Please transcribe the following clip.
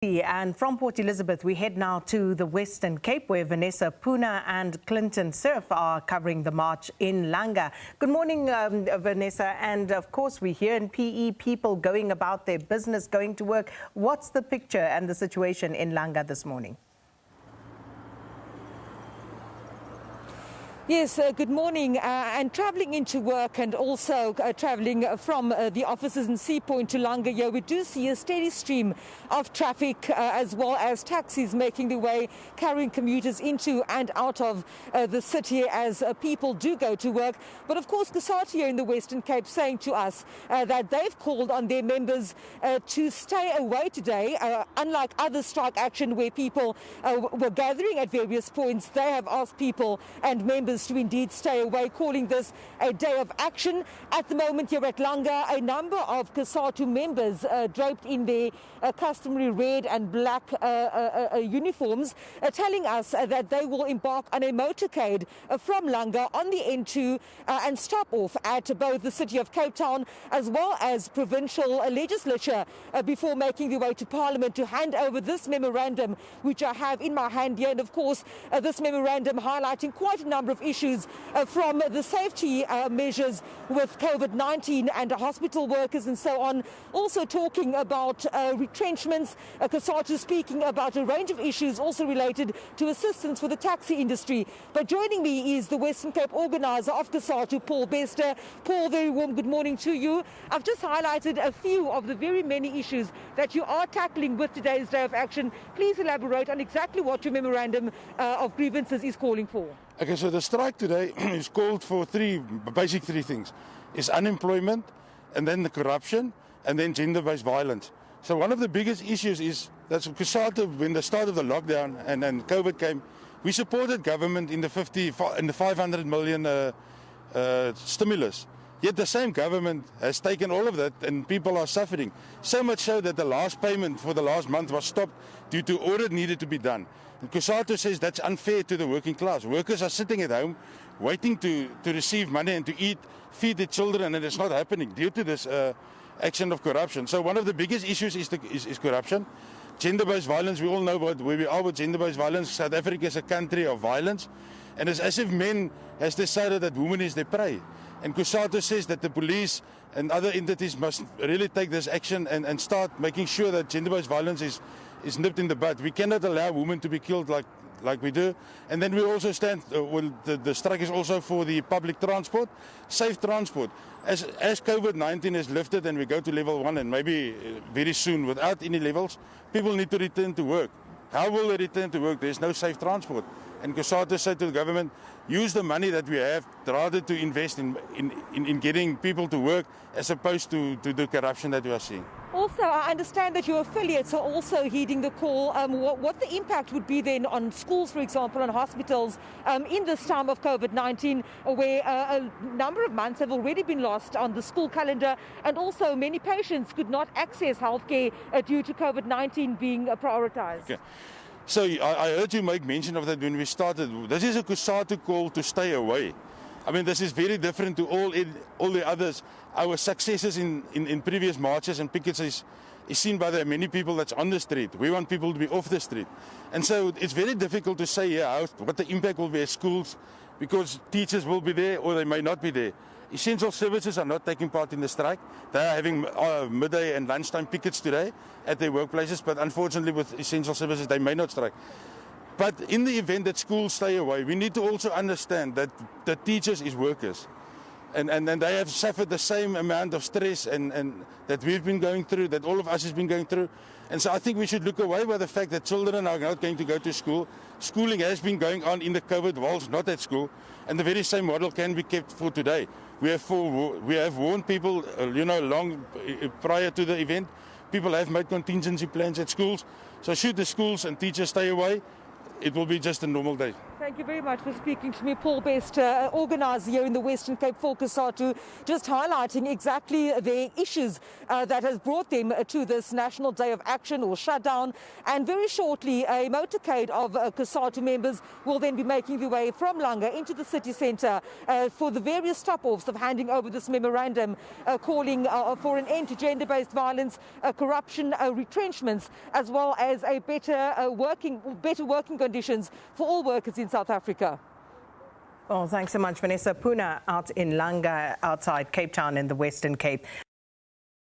And from Port Elizabeth, we head now to the Western Cape, where Vanessa, Poonah and Cerf are covering the march in Langa. Good morning, Vanessa. And of course, we hear in PE people going about their business, going to work. What's the picture and the situation in Langa this morning? Yes, good morning. And travelling into work and also travelling from the offices in Sea Point to Langa, here we do see a steady stream of traffic as well as taxis making their way, carrying commuters into and out of the city as people do go to work. But of course, COSATU here in the Western Cape saying to us that they've called on their members to stay away today. Unlike other strike action where people were gathering at various points, they have asked people and members to indeed stay away, calling this a day of action. At the moment here at Langa, a number of COSATU members draped in their customary red and black uniforms telling us that they will embark on a motorcade from Langa on the N2 and stop off at both the city of Cape Town as well as provincial legislature before making their way to Parliament to hand over this memorandum, which I have in my hand here. And of course, this memorandum highlighting quite a number of issues from the safety measures with COVID-19 and hospital workers and so on. Also talking about retrenchments, COSATU speaking about a range of issues also related to assistance for the taxi industry. But joining me is the Western Cape organiser of COSATU, Paul Bester. Paul, very warm good morning to you. I've just highlighted a few of the very many issues that you are tackling with today's day of action. Please elaborate on exactly what your memorandum of grievances is calling for. Okay, so the strike today is called for three things. It's unemployment, and then the corruption, and then gender-based violence. So one of the biggest issues is that COSATU, when the start of the lockdown and then COVID came, we supported government in the 500 million stimulus. Yet the same government has taken all of that and people are suffering. So much so that the last payment for the last month was stopped due to audit needed to be done. And COSATU says that's unfair to the working class. Workers are sitting at home waiting to receive money and to eat, feed their children, and it's not happening due to this action of corruption. So one of the biggest issues is corruption. Gender-based violence, we all know where we are with gender-based violence. South Africa is a country of violence. And it's as if men has decided that women is their prey. And COSATU says that the police and other entities must really take this action and start making sure that gender-based violence is nipped in the bud. We cannot allow women to be killed like we do. And then we also stand, the strike is also for the public transport, safe transport. As COVID-19 is lifted and we go to level 1 and maybe very soon without any levels, people need to return to work. How will they return to work? There's no safe transport. And COSATU said to the government, use the money that we have rather to invest in getting people to work as opposed to the corruption that we are seeing. Also, I understand that your affiliates are also heeding the call. What the impact would be then on schools, for example, and hospitals in this time of COVID-19, where a number of months have already been lost on the school calendar, and also many patients could not access healthcare due to COVID-19 being prioritised. Okay. So I heard you make mention of that when we started. This is a COSATU call to stay away. I mean, this is very different to all the others. Our successes in previous marches and pickets is seen by the many people that's on the street. We want people to be off the street. And so it's very difficult to say here what the impact will be at schools, because teachers will be there or they may not be there. Essential services are not taking part in the strike. They are having midday and lunchtime pickets today at their workplaces, but unfortunately with essential services they may not strike. But in the event that schools stay away, we need to also understand that the teachers is workers. And they have suffered the same amount of stress and that we've been going through, that all of us has been going through. And so I think we should look away by the fact that children are not going to go to school. Schooling has been going on in the COVID whilst not at school. And the very same model can be kept for today. We have warned people, long prior to the event. People have made contingency plans at schools. So should the schools and teachers stay away, it will be just a normal day. Thank you very much for speaking to me. Paul Best, organiser here in the Western Cape for COSATU, just highlighting exactly the issues that has brought them to this National Day of Action or shutdown. And very shortly, a motorcade of COSATU members will then be making their way from Langa into the city centre for the various stop-offs of handing over this memorandum calling for an end to gender-based violence, corruption, retrenchments, as well as a better working conditions for all workers in South Africa. Well, thanks so much, Vanessa. Poonah out in Langa, outside Cape Town in the Western Cape.